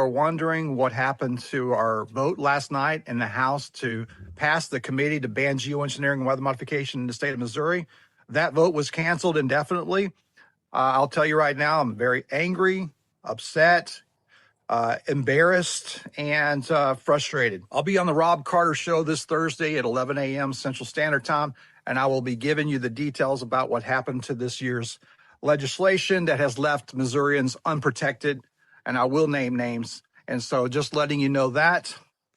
are wondering what happened to our vote last night in the House to pass the committee to ban geoengineering and weather modification in the state of Missouri, that vote was canceled indefinitely. I'll tell you right now, I'm very angry, upset, embarrassed, and frustrated. I'll be on the Robb Carter Show this Thursday at 11 a.m. Central Standard Time, and I will be giving you the details about what happened to this year's legislation that has left Missourians unprotected, and I will name names. And so just letting you know that.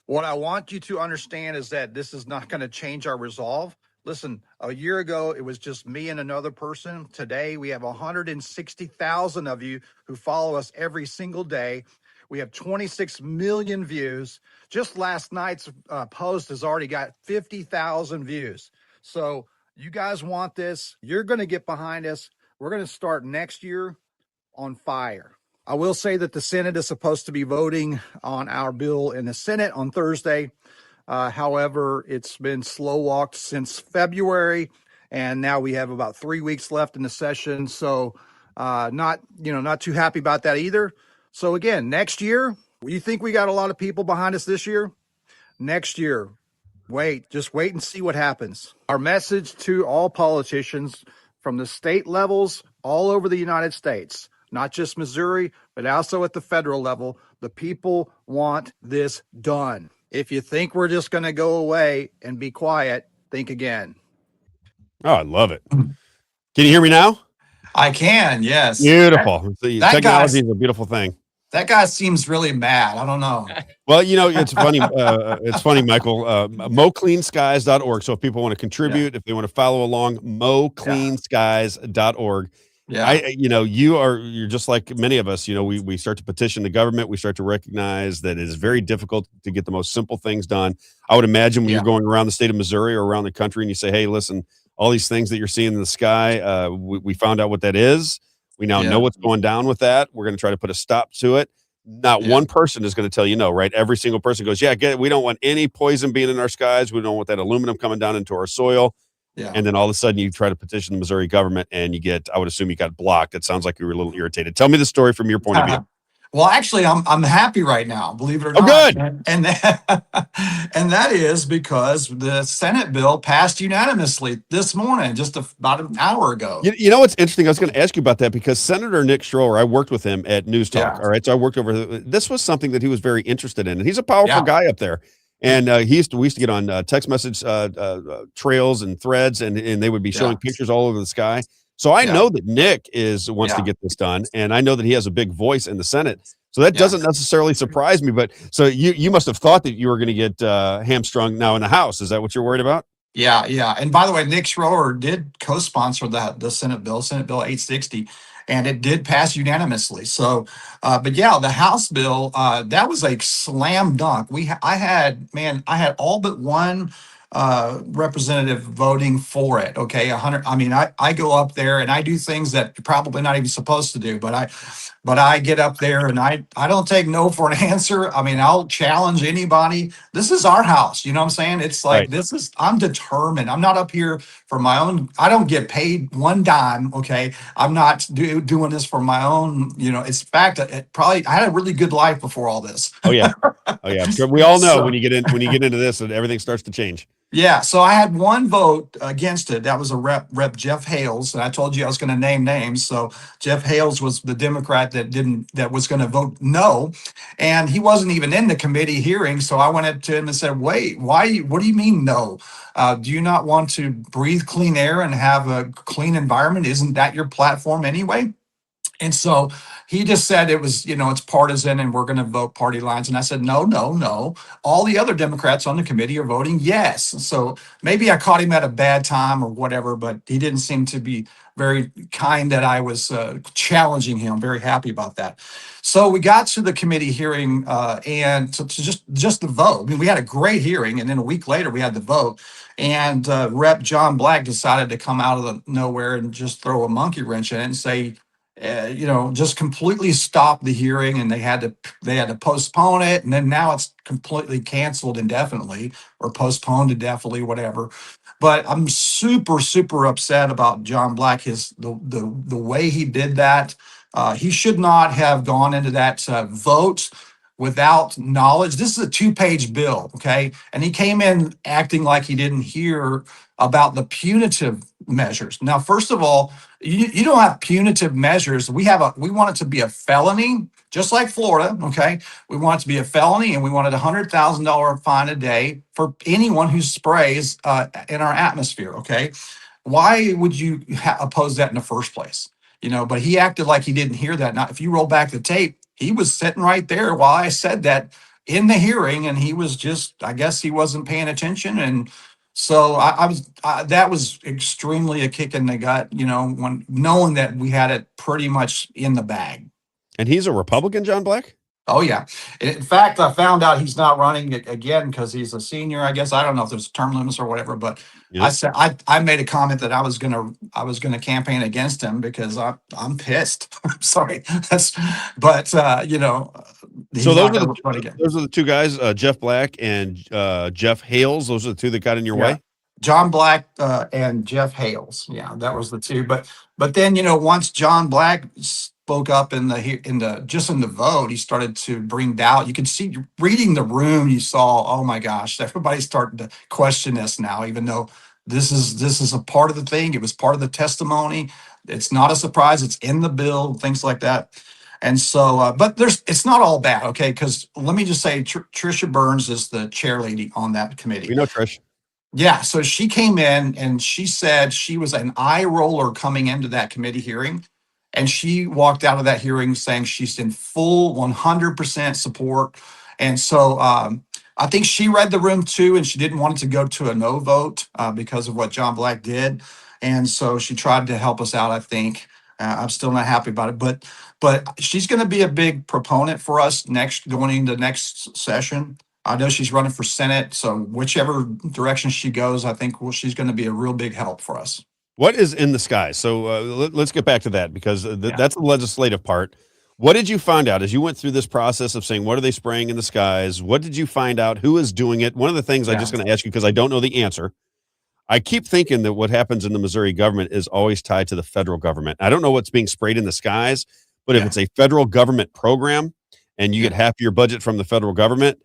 What I want you to understand is that this is not going to change our resolve. Listen, a year ago, it was just me and another person. Today, we have 160,000 of you who follow us every single day. We have 26 million views. Just last night's post has already got 50,000 views. So you guys want this. You're going to get behind us. We're going to start next year on fire. I will say that the Senate is supposed to be voting on our bill in the Senate on Thursday. However, it's been slow walked since February, and now we have about 3 weeks left in the session. So not too happy about that either. So again, next year, you think we got a lot of people behind us this year? Next year, just wait and see what happens. Our message to all politicians from the state levels all over the United States, not just Missouri, but also at the federal level, the people want this done. If you think we're just going to go away and be quiet, think again. Oh, I love it. Can you hear me now? I can, yes. Beautiful. Technology is a beautiful thing. That guy seems really mad. I don't know. Well, it's funny. It's funny, Michael. MoCleanSkies.org. So if people want to contribute, if they want to follow along, MoCleanSkies.org. Yeah. You're just like many of us. We start to petition the government. We start to recognize that it is very difficult to get the most simple things done. I would imagine when you're going around the state of Missouri or around the country and you say, hey, listen, all these things that you're seeing in the sky, we found out what that is. We now know what's going down with that. We're going to try to put a stop to it. Not one person is going to tell you no, right? Every single person goes, we don't want any poison being in our skies. We don't want that aluminum coming down into our soil. Yeah. And then all of a sudden you try to petition the Missouri government and I would assume you got blocked. It sounds like you were a little irritated. Tell me the story from your point of view. Well, actually, I'm happy right now, believe it or not. Good. And that is because the Senate bill passed unanimously this morning, just about an hour ago. You know what's interesting? I was going to ask you about that because Senator Nick Schroer, I worked with him at News Talk. All right, so I worked this was something that he was very interested in, and he's a powerful guy up there. And we used to get on text message trails and threads, and they would be showing pictures all over the sky. So I know that Nick wants to get this done, and I know that he has a big voice in the Senate. So that doesn't necessarily surprise me. But so you must have thought that you were going to get hamstrung now in the House. Is that what you're worried about? Yeah. And by the way, Nick Schroer did co-sponsor the Senate Bill 860, and it did pass unanimously. So, but the House bill, that was a slam dunk. I had all but one representative voting for it. Okay. 100. I mean, I go up there and I do things that you're probably not even supposed to do, but I get up there and I don't take no for an answer. I mean, I'll challenge anybody. This is our house. You know what I'm saying? It's like, I'm determined. I'm not up here for my own. I don't get paid one dime. Okay. I'm not doing this for my own, it's fact. I had a really good life before all this. Oh yeah. We all know when you get into this and everything starts to change. Yeah, so I had one vote against it. That was a Rep Jeff Hales, and I told you I was going to name names. So Jeff Hales was the Democrat that was going to vote no, and he wasn't even in the committee hearing. So I went up to him and said, "Wait, why? What do you mean no? Do you not want to breathe clean air and have a clean environment? Isn't that your platform anyway?" And so he just said it was, it's partisan and we're going to vote party lines. And I said, no. All the other Democrats on the committee are voting yes. So maybe I caught him at a bad time or whatever, but he didn't seem to be very kind that I was challenging him. Very happy about that. So we got to the committee hearing and to just the vote. I mean, we had a great hearing, and then a week later we had the vote. And Rep. John Black decided to come out of the nowhere and just throw a monkey wrench in it and say, just completely stop the hearing, and they had to postpone it, and then now it's completely canceled indefinitely or postponed indefinitely, whatever. But I'm super, super upset about John Black. The way he did that, he should not have gone into that vote without knowledge. This is a 2-page bill, okay? And he came in acting like he didn't hear about the punitive measures. Now, first of all, you don't have punitive measures. We want it to be a felony, just like Florida, okay? We want it to be a felony, and we wanted $100,000 fine a day for anyone who sprays in our atmosphere, okay? Why would you oppose that in the first place? But he acted like he didn't hear that. Now, if you roll back the tape, he was sitting right there while I said that in the hearing, and he was just, I guess he wasn't paying attention. And so that was extremely a kick in the gut, when knowing that we had it pretty much in the bag. And he's a Republican, John Black? Oh, yeah. In fact, I found out he's not running again because he's a senior. I guess I don't know if there's term limits or whatever, but I said I made a comment that I was gonna campaign against him because I'm pissed. I'm sorry. But he's So not gonna run again. those are the two guys, Jeff Black and Jeff Hales. Those are the two that got in your way. John Black and Jeff Hales. Yeah, that was the two. But then once John Black spoke up in the vote, he started to bring doubt. You could see reading the room. You saw, oh my gosh, everybody's starting to question this now, even though this is a part of the thing. It was part of the testimony. It's not a surprise. It's in the bill, things like that. And so, but it's not all bad, okay? Because let me just say, Trisha Burns is the chair lady on that committee. We know Trish. Yeah, so she came in and she said she was an eye roller coming into that committee hearing. And she walked out of that hearing saying she's in full 100% support. And so I think she read the room too, and she didn't want it to go to a no vote because of what John Black did. And so she tried to help us out, I think. I'm still not happy about it, but she's going to be a big proponent for us going into next session. I know she's running for Senate, so whichever direction she goes, I think she's going to be a real big help for us. What is in the skies? So let's get back to that because that's the legislative part. What did you find out as you went through this process of saying, what are they spraying in the skies? What did you find out? Who is doing it? One of the things I'm just going to ask you, because I don't know the answer. I keep thinking that what happens in the Missouri government is always tied to the federal government. I don't know what's being sprayed in the skies, but if it's a federal government program and you get half your budget from the federal government,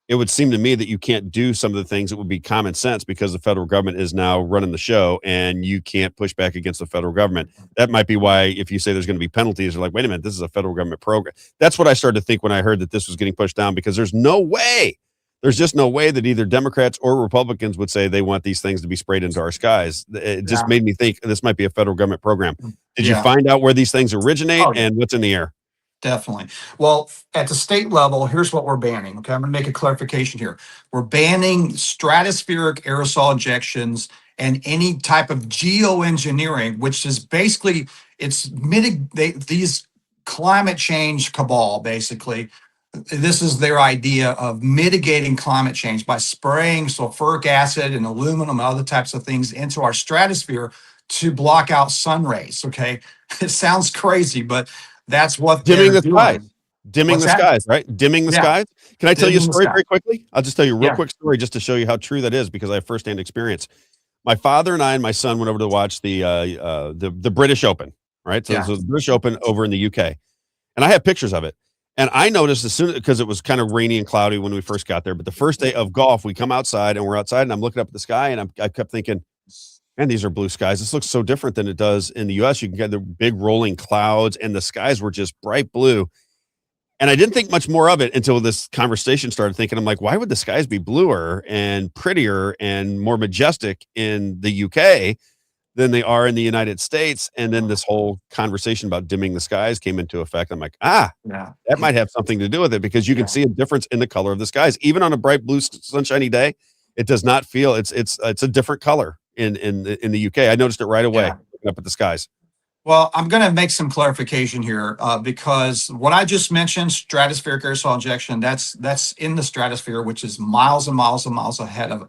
it would seem to me that you can't do some of the things that would be common sense because the federal government is now running the show and you can't push back against the federal government. That might be why if you say there's going to be penalties, you're like, wait a minute, this is a federal government program. That's what I started to think when I heard that this was getting pushed down, because there's just no way that either Democrats or Republicans would say they want these things to be sprayed into our skies. It just made me think this might be a federal government program. Did you find out where these things originate and what's in the air? Definitely. Well, at the state level, here's what we're banning. Okay, I'm going to make a clarification here. We're banning stratospheric aerosol injections and any type of geoengineering, which is basically these climate change cabal. Basically, this is their idea of mitigating climate change by spraying sulfuric acid and aluminum and other types of things into our stratosphere to block out sun rays. Okay, it sounds crazy, but that's what dimming they're the skies. doing. Dimming What's the that? skies, right? Dimming the skies. Can I tell you a story very quickly? I'll just tell you a real quick story just to show you how true that is, because I have firsthand experience. My father and I and my son went over to watch the British Open, right? So the British Open over in the UK, and I have pictures of it. And I noticed as soon, because it was kind of rainy and cloudy when we first got there, but the first day of golf, we come outside and we're outside, and I'm looking up at the sky, and I kept thinking, man, these are blue skies. This looks so different than it does in the US. You can get the big rolling clouds, and the skies were just bright blue. And I didn't think much more of it until this conversation started thinking, I'm like, why would the skies be bluer and prettier and more majestic in the UK than they are in the United States? And then this whole conversation about dimming the skies came into effect. I'm like, that might have something to do with it, because you can see a difference in the color of the skies. Even on a bright blue sunshiny day, it does not feel, it's a different color in the UK. I noticed it right away looking up at the skies. Well, I'm going to make some clarification here because what I just mentioned, stratospheric aerosol injection, that's in the stratosphere, which is miles and miles and miles ahead of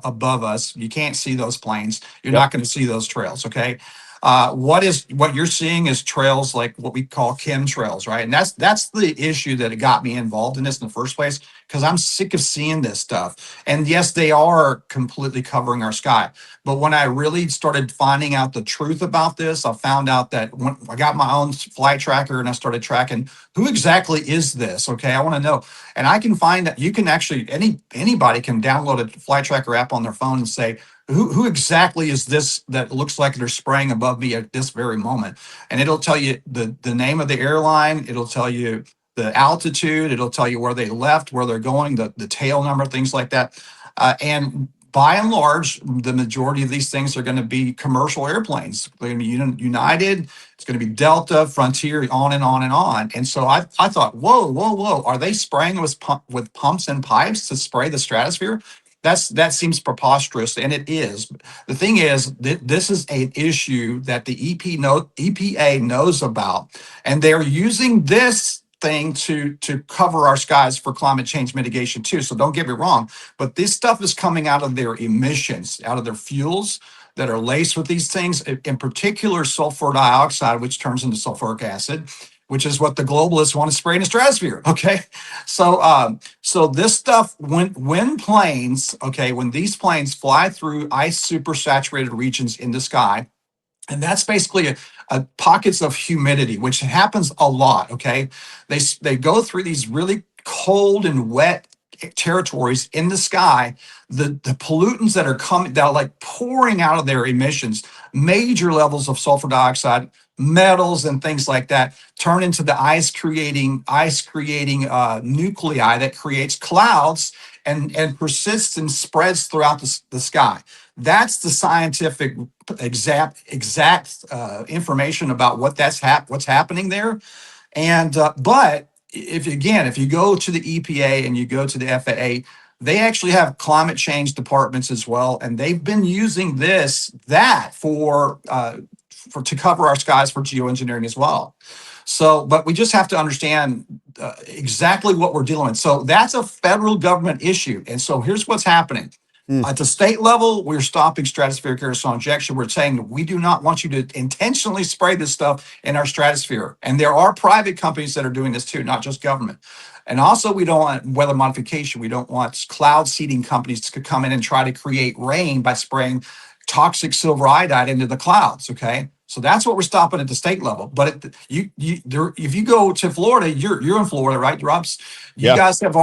above us. You can't see those planes. You're not going to see those trails. Okay. What you're seeing is trails like what we call chemtrails, right? And that's the issue that got me involved in this in the first place, because I'm sick of seeing this stuff. And yes, they are completely covering our sky, But when I really started finding out the truth about this, I found out that when I got my own flight tracker and I started tracking who exactly is this. Okay, I want to know, and I can find that you can actually anybody can download a flight tracker app on their phone and say, who exactly is this that looks like they're spraying above me at this very moment? And it'll tell you the name of the airline. It'll tell you the altitude. It'll tell you where they left, where they're going, the tail number, things like that. And by and large, the majority of these things are going to be commercial airplanes. They're going to be United. It's going to be Delta, Frontier, on and on and on. And so I thought, whoa, are they spraying with pumps and pipes to spray the stratosphere? That seems preposterous, and it is. The thing is, this is an issue that the EPA knows about, and they're using this thing to cover our skies for climate change mitigation too. So don't get me wrong, but this stuff is coming out of their emissions, out of their fuels that are laced with these things, in particular sulfur dioxide, which turns into sulfuric acid, which is what the globalists want to spray in the stratosphere. Okay, so this stuff, when planes, okay, when these planes fly through ice supersaturated regions in the sky, and that's basically a pockets of humidity, which happens a lot. Okay, they go through these really cold and wet territories in the sky. The pollutants that are coming, that are like pouring out of their emissions, major levels of sulfur dioxide, metals, and things like that, turn into the ice creating nuclei that creates clouds and persists and spreads throughout the sky. That's the scientific exact information about what's happening there. And but if you go to the EPA and you go to the FAA, they actually have climate change departments as well, and they've been using that for to cover our skies for geoengineering as well. So, but we just have to understand exactly what we're dealing with. So that's a federal government issue. And so here's what's happening. At the state level, we're stopping stratospheric aerosol injection. We're saying we do not want you to intentionally spray this stuff in our stratosphere. And there are private companies that are doing this too, not just government. And also, we don't want weather modification. We don't want cloud seeding companies to come in and try to create rain by spraying toxic silver iodide into the clouds. Okay, so that's what we're stopping at the state level. But if you go to Florida, you're in Florida, right, Rob? You guys have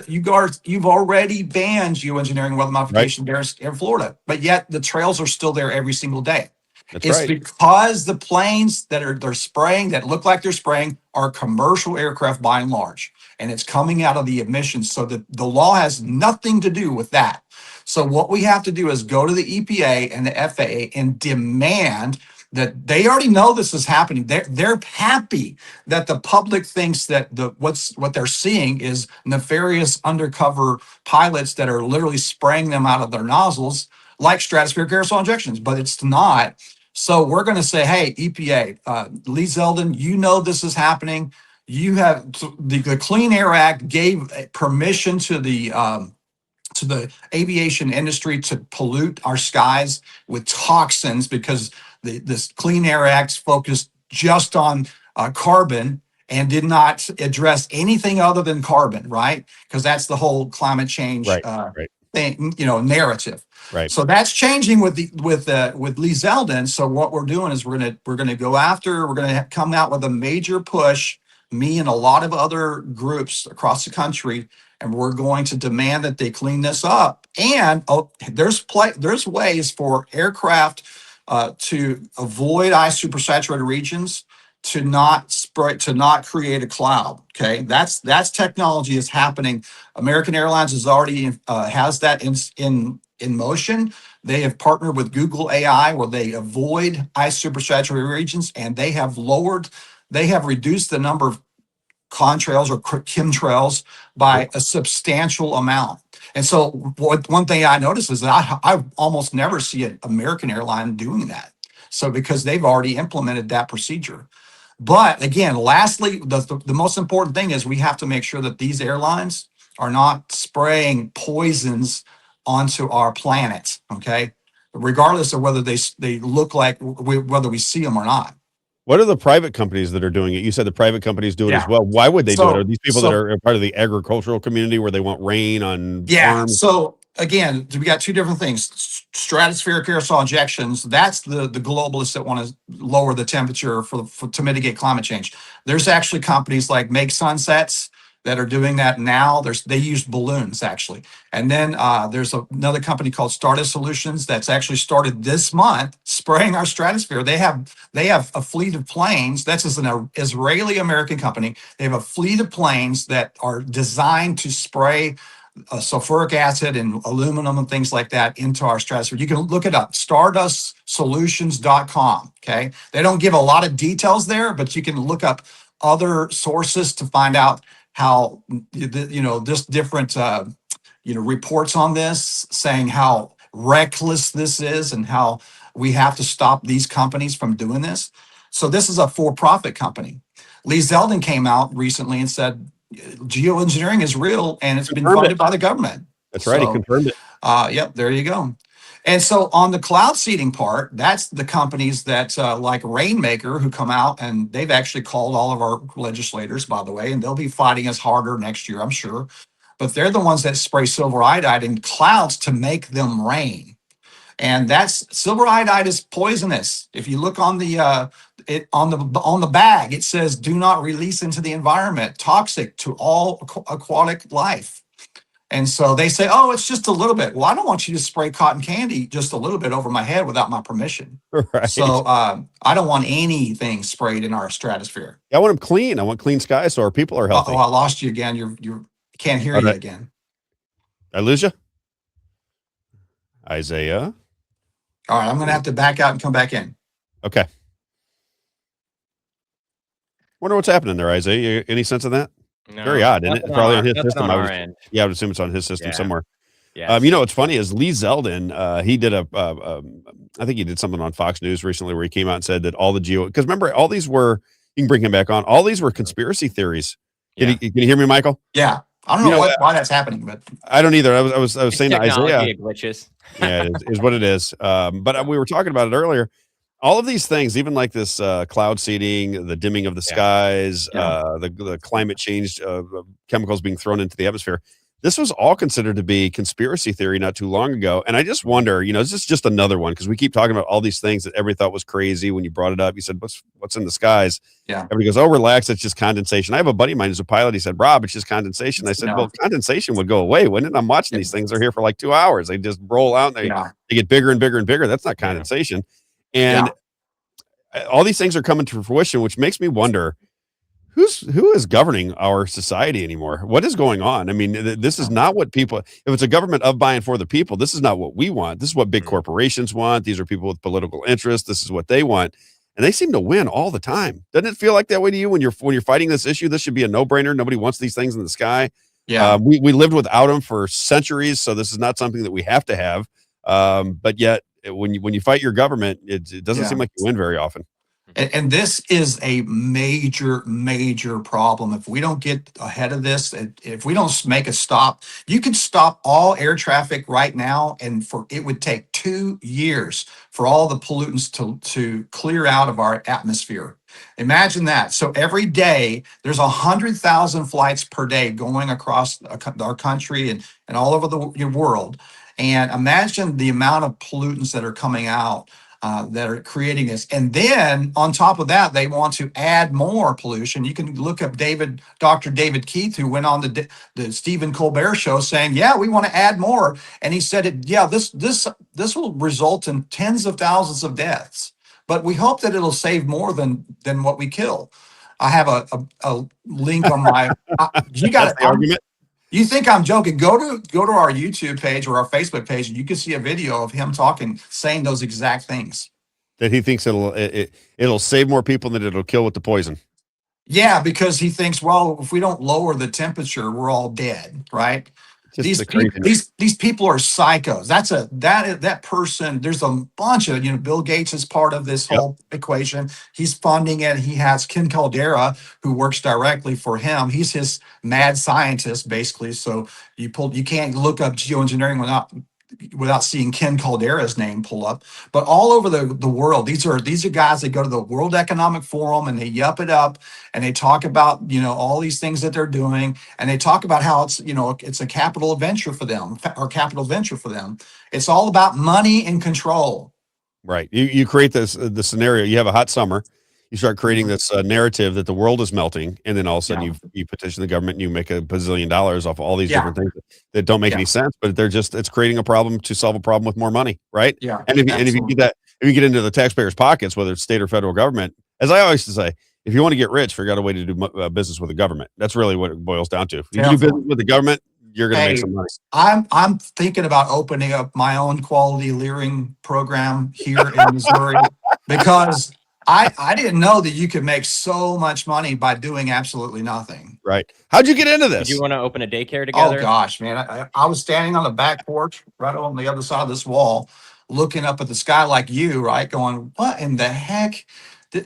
you've already banned geoengineering weather modification there in Florida, but yet the trails are still there every single day. It's because the planes that they're spraying, that look like they're spraying, are commercial aircraft by and large, and it's coming out of the emissions. So the law has nothing to do with that. So what we have to do is go to the EPA and the FAA and demand that they already know this is happening. They're happy that the public thinks that what they're seeing is nefarious undercover pilots that are literally spraying them out of their nozzles like stratospheric aerosol injections, but it's not. So we're going to say, hey, EPA, Lee Zeldin, you know this is happening. You have the Clean Air Act gave permission to the aviation industry to pollute our skies with toxins because this Clean Air Act focused just on carbon and did not address anything other than carbon, right? Because that's the whole climate change thing, narrative. Right. So that's changing with Lee Zeldin. So what we're doing is we're gonna come out with a major push, me and a lot of other groups across the country, and we're going to demand that they clean this up. And there's ways for aircraft to avoid ice supersaturated regions, to not create a cloud. Okay, that's technology is happening. American Airlines is already has that in motion. They have partnered with Google AI where they avoid ice supersaturated regions, and they have reduced the number of contrails or chemtrails by a substantial amount. And so one thing I noticed is that I almost never see an American airline doing that. So because they've already implemented that procedure. But again, lastly, the most important thing is we have to make sure that these airlines are not spraying poisons onto our planet, okay? Regardless of whether they look like, whether we see them or not. What are the private companies that are doing it? You said the private companies do it as well. Why would they do it? Are these people that are part of the agricultural community where they want rain on farms? So again, we got two different things. stratospheric aerosol injections, that's the globalists that want to lower the temperature to mitigate climate change. There's actually companies like Make Sunsets that are doing that now. They use balloons actually. And then there's another company called Stardust Solutions that's actually started this month spraying our stratosphere. They have a fleet of planes. That's an Israeli American company. They have a fleet of planes that are designed to spray sulfuric acid and aluminum and things like that into our stratosphere. You can look it up, StardustSolutions.com. Okay. They don't give a lot of details there, but you can look up other sources to find out how, this different, reports on this saying how reckless this is and how we have to stop these companies from doing this. So this is a for-profit company. Lee Zeldin came out recently and said, geoengineering is real and it's been funded by the government. That's right. He confirmed it. Yep, there you go. And so on the cloud seeding part, that's the companies that like Rainmaker who come out, and they've actually called all of our legislators, by the way, and they'll be fighting us harder next year, I'm sure. But they're the ones that spray silver iodide in clouds to make them rain. And that's silver iodide is poisonous. If you look on the on the bag, it says do not release into the environment, toxic to all aquatic life. And so they say, oh, it's just a little bit. Well, I don't want you to spray cotton candy just a little bit over my head without my permission. Right. So I don't want anything sprayed in our stratosphere. I want them clean. I want clean skies so our people are healthy. Oh, I lost you again. You can't hear you again. I lose you? Isaiah? All right, I'm going to have to back out and come back in. Okay. Wonder what's happening there, Isaiah. Any sense of that? No, very odd, isn't it? Probably on his system. On our end. Yeah, I would assume it's on his system somewhere. Yeah. What's funny is Lee Zeldin, he did I think he did something on Fox News recently where he came out and said that all the because remember, all these were, you can bring him back on, all these were conspiracy theories. Can you hear me, Michael? Yeah. I don't know why that's happening, but I don't either. I was saying to Isaiah, glitches. Yeah, it is what it is. But we were talking about it earlier. All of these things, even like this cloud seeding, the dimming of the skies, the climate change chemicals being thrown into the atmosphere, this was all considered to be conspiracy theory not too long ago. And I just wonder, is this just another one? Because we keep talking about all these things that everybody thought was crazy. When you brought it up, you said, what's in the skies? Yeah. Everybody goes, oh, relax, it's just condensation. I have a buddy of mine who's a pilot. He said, Rob, it's just condensation. I said, well, condensation would go away, wouldn't it? I'm watching these things. They're here for like 2 hours. They just roll out and they get bigger and bigger and bigger. That's not condensation. And all these things are coming to fruition, which makes me wonder, who is governing our society anymore? What is going on? I mean, this is not what people, if it's a government of, by, and for the people, this is not what we want. This is what big corporations want. These are people with political interests. This is what they want. And they seem to win all the time. Doesn't it feel like that way to you when you're fighting this issue? This should be a no-brainer. Nobody wants these things in the sky. Yeah. We lived without them for centuries. So this is not something that we have to have. But yet when you fight your government, it doesn't seem like you win very often. And this is a major, major problem. If we don't get ahead of this, if we don't make a stop, you could stop all air traffic right now, and it would take 2 years for all the pollutants to clear out of our atmosphere. Imagine that. So every day there's 100,000 flights per day going across our country and all over the world. And imagine the amount of pollutants that are coming out. That are creating this. And then on top of that, they want to add more pollution. You can look up Dr. David Keith, who went on the Stephen Colbert show saying, yeah, we want to add more. And he said, this will result in tens of thousands of deaths, but we hope that it'll save more than what we kill. I have a link on my, you got the argument. You think I'm joking? Go to our YouTube page or our Facebook page, and you can see a video of him saying those exact things. That he thinks it'll save more people than it'll kill with the poison. Yeah, because he thinks, well, if we don't lower the temperature, we're all dead, right? These people are psychos. That person. There's a bunch of Bill Gates is part of this whole equation. He's funding it. He has Ken Caldera who works directly for him. He's his mad scientist basically. So you can't look up geoengineering without without seeing Ken Caldera's name pull up, but all over the world, these are guys that go to the World Economic Forum and they yup it up and they talk about, all these things that they're doing. And they talk about how it's a capital venture for them or capital venture for them. It's all about money and control. Right. You create the scenario. You have a hot summer. You start creating this narrative that the world is melting, and then all of a sudden you petition the government and you make $1 bazillion off of all these different things that don't make any sense, but it's creating a problem to solve a problem with more money, right? Yeah. And if you get into the taxpayers' pockets, whether it's state or federal government, as I always say, if you want to get rich, figure out a way to do business with the government. That's really what it boils down to. If you do business with the government, you're going to make some money. I'm thinking about opening up my own quality leering program here in Missouri because I didn't know that you could make so much money by doing absolutely nothing. Right. How'd you get into this? Do you want to open a daycare together? Oh gosh, man. I was standing on the back porch right on the other side of this wall, looking up at the sky like you, right? Going, what in the heck?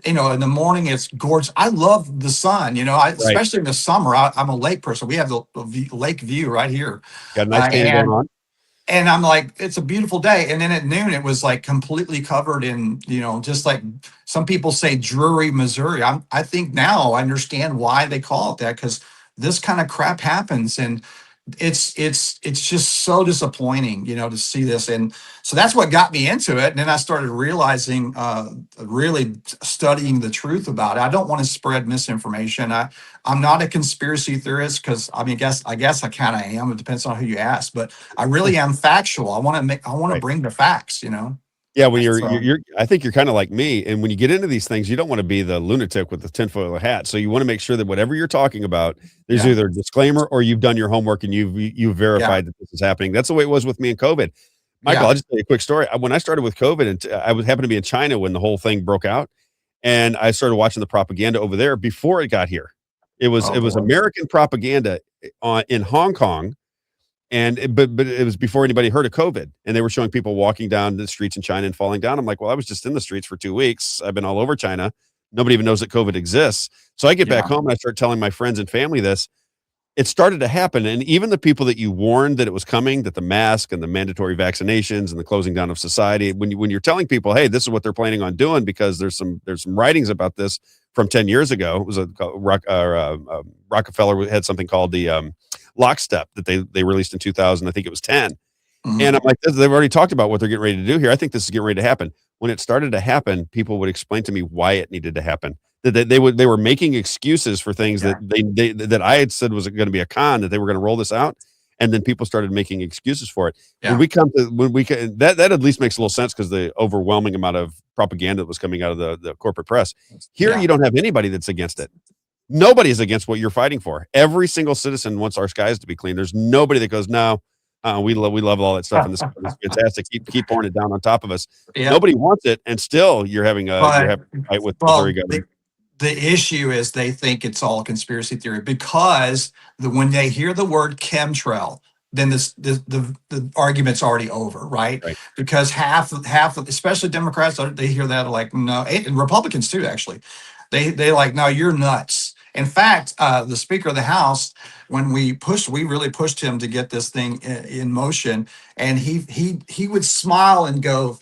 In the morning, it's gorgeous. I love the sun, especially in the summer. I'm a lake person. We have the lake view right here. Got a nice day going on. And I'm like, it's a beautiful day. And then at noon, it was like completely covered in, just like some people say, dreary Missouri. I think now I understand why they call it that, because this kind of crap happens. And it's just so disappointing, to see this. And so that's what got me into it. And then I started realizing, really studying the truth about it. I don't want to spread misinformation. I'm not a conspiracy theorist because I guess I kind of am. It depends on who you ask, but I really am factual. I want to bring the facts, Yeah, when you're I think you're kind of like me. And when you get into these things, you don't want to be the lunatic with the tinfoil hat. So you want to make sure that whatever you're talking about, there's either a disclaimer or you've done your homework and you've verified that this is happening. That's the way it was with me in COVID. Michael, I'll just tell you a quick story. When I started with COVID, and I happened to be in China when the whole thing broke out, and I started watching the propaganda over there before it got here. It was American propaganda in Hong Kong. But it was before anybody heard of COVID, and they were showing people walking down the streets in China and falling down. I'm like, well, I was just in the streets for 2 weeks. I've been all over China. Nobody even knows that COVID exists. So I get back home and I start telling my friends and family this. It started to happen. And even the people that you warned that it was coming, that the mask and the mandatory vaccinations and the closing down of society, when you're telling people, hey, this is what they're planning on doing, because there's some writings about this from 10 years ago. It was Rockefeller had something called the Lockstep that they released in 2000. I think it was 10. Mm-hmm. And I'm like, they've already talked about what they're getting ready to do here. I think this is getting ready to happen. When it started to happen, people would explain to me why it needed to happen. That they were making excuses for things that that I had said was going to be a con, that they were going to roll this out, and then people started making excuses for it. Yeah. That at least makes a little sense, because the overwhelming amount of propaganda that was coming out of the corporate press. Here, you don't have anybody that's against it. Nobody is against what you're fighting for. Every single citizen wants our skies to be clean. There's nobody that goes, no, we love all that stuff, and this is fantastic. Keep pouring it down on top of us. Yeah. Nobody wants it, and still you're having a fight with the Missouri government. The issue is they think it's all conspiracy theory, because when they hear the word chemtrail, then the argument's already over, right? Because half, especially Democrats, they hear that like, no, and Republicans too, actually. They like, no, you're nuts. In fact, the Speaker of the House, when we really pushed him to get this thing in motion, and he would smile and go,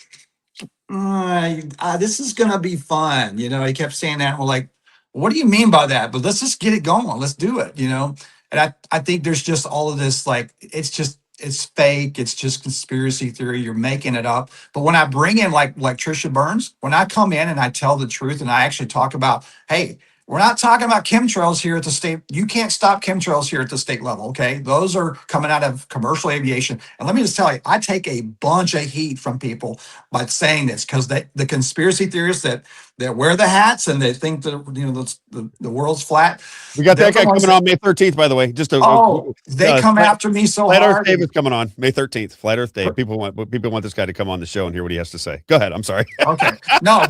this is going to be fun. He kept saying that. And we're like, what do you mean by that? But let's just get it going. Let's do it, And I think there's just all of this, like, it's fake. It's just conspiracy theory. You're making it up. But when I bring in like Trisha Burns, when I come in and I tell the truth and I actually talk about, hey, we're not talking about chemtrails here at the state. You can't stop chemtrails here at the state level, okay? Those are coming out of commercial aviation. And let me just tell you, I take a bunch of heat from people by saying this, because the conspiracy theorists that wear the hats and they think that the world's flat. We got that guy coming on May 13th, by the way. They come after me so hard. Flat Earth Dave is coming on May 13th. Flat Earth Dave. People want this guy to come on the show and hear what he has to say. Go ahead. I'm sorry. Okay. No,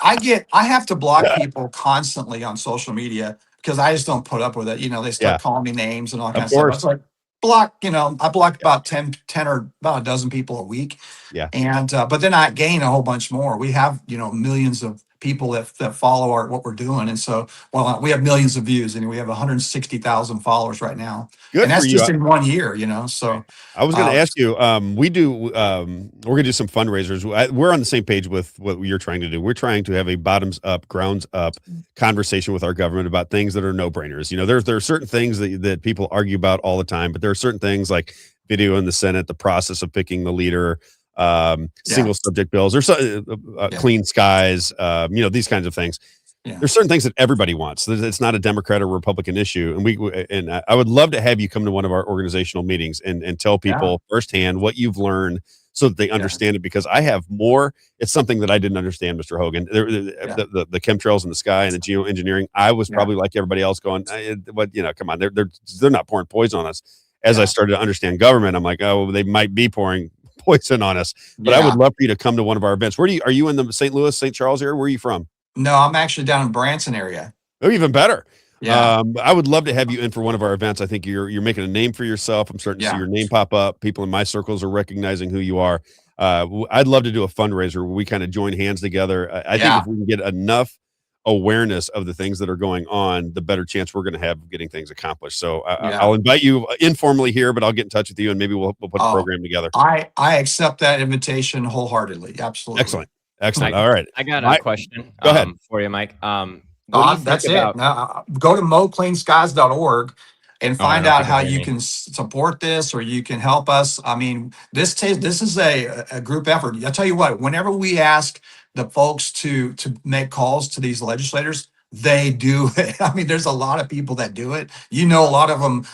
I have to block people constantly on social media, because I just don't put up with it. They start calling me names and all kinds of stuff. It's like, block, I block about 10 or about a dozen people a week. Yeah. And, but then I gain a whole bunch more. We have, millions of people that follow what we're doing. And so, well, we have millions of views, and we have 160,000 followers right now, Good and for that's you. just in 1 year, So I was going to ask you, we're going to do some fundraisers. We're on the same page with what you're trying to do. We're trying to have a bottoms up, grounds up conversation with our government about things that are no brainers. There are certain things that people argue about all the time, but there are certain things like video in the Senate, the process of picking the leader, single subject bills, or clean skies, these kinds of things. There's certain things that everybody wants. It's not a Democrat or Republican issue. And I would love to have you come to one of our organizational meetings and tell people firsthand what you've learned so that they understand it, because I have more. It's something that I didn't understand, Mr. Hogan. The chemtrails in the sky and the geoengineering. I was probably like everybody else going, come on, they're not pouring poison on us. As I started to understand government, I'm like, oh, they might be pouring poison on us. But I would love for you to come to one of our events. Are you in the St. Louis, St. Charles area? Where are you from? No, I'm actually down in Branson area. Oh, even better. Yeah. I would love to have you in for one of our events. I think you're making a name for yourself. I'm starting to see your name pop up. People in my circles are recognizing who you are. I'd love to do a fundraiser where we kind of join hands together. I think if we can get enough awareness of the things that are going on, the better chance we're going to have of getting things accomplished. So I'll invite you informally here, but I'll get in touch with you and maybe we'll put a program together. I accept that invitation wholeheartedly. Absolutely. Excellent. Mike, all right. I got a question go ahead. for you, Mike. That's it. Now, go to mocleanskies.org and find out how you can support this, or you can help us. I mean, this is a group effort. I'll tell you what, whenever we ask the folks to make calls to these legislators, they do it. I mean, there's a lot of people that do it. A lot of them,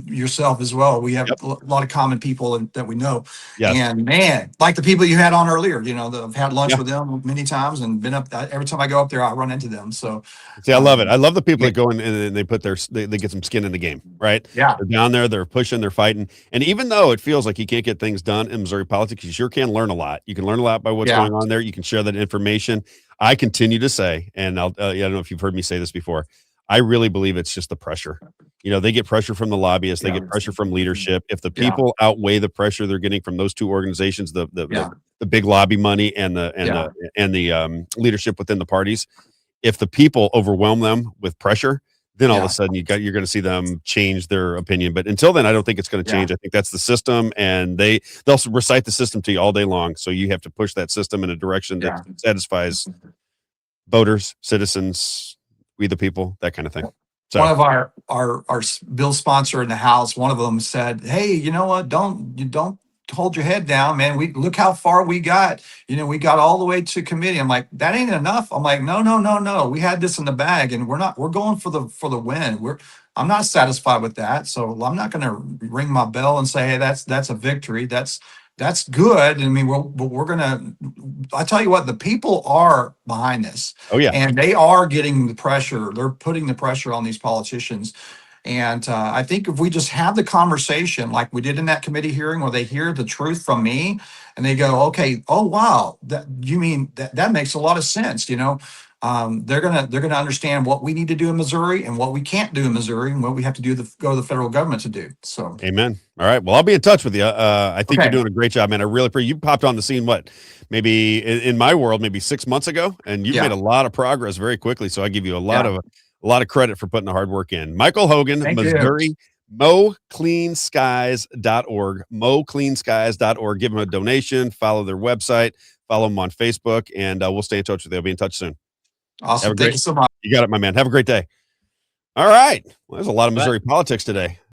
yourself as well. We have a lot of common people that we know. Yes. And man, like the people you had on earlier, that I've had lunch with them many times and been up. Every time I go up there, I run into them. So see, I love it. I love the people that go in and they put they get some skin in the game, right? Yeah. They're down there, they're pushing, they're fighting. And even though it feels like you can't get things done in Missouri politics, you sure can learn a lot. You can learn a lot by what's going on there. You can share that information. I continue to say, and I don't know if you've heard me say this before, I really believe it's just the pressure. They get pressure from the lobbyists, they get pressure from leadership. If the people outweigh the pressure they're getting from those two organizations, the big lobby money and the leadership within the parties, if the people overwhelm them with pressure, then all of a sudden you're going to see them change their opinion. But until then, I don't think it's going to change. I think that's the system, and they'll recite the system to you all day long. So you have to push that system in a direction that satisfies voters, citizens, we the people, that kind of thing. So one of our bill sponsor in the House, one of them said, "Hey, you know what? Don't hold your head down, man. We look how far we got. We got all the way to committee." I'm like, that ain't enough. I'm like, no. We had this in the bag, and we're going for the win. I'm not satisfied with that. So I'm not going to ring my bell and say, hey, that's a victory. That's good. I mean, we're going to, I tell you what, the people are behind this. Oh yeah. And they are getting the pressure. They're putting the pressure on these politicians. And I think if we just have the conversation like we did in that committee hearing, where they hear the truth from me and they go, okay, oh, wow, you mean that makes a lot of sense. They're gonna understand what we need to do in Missouri and what we can't do in Missouri and what we have to do go to the federal government to do. So amen. All right. Well, I'll be in touch with you. I think you're doing a great job, man. I really appreciate you popped on the scene. Maybe in my world, maybe 6 months ago, and you've made a lot of progress very quickly. So I give you a lot of credit for putting the hard work in. Michael Hogan, Missouri, mocleanskies.org, mocleanskies.org. Give them a donation, follow their website, follow them on Facebook, and we'll stay in touch with you. I'll be in touch soon. Awesome. Thank you so much. You got it, my man. Have a great day. All right. Well, there's a lot of Missouri politics today.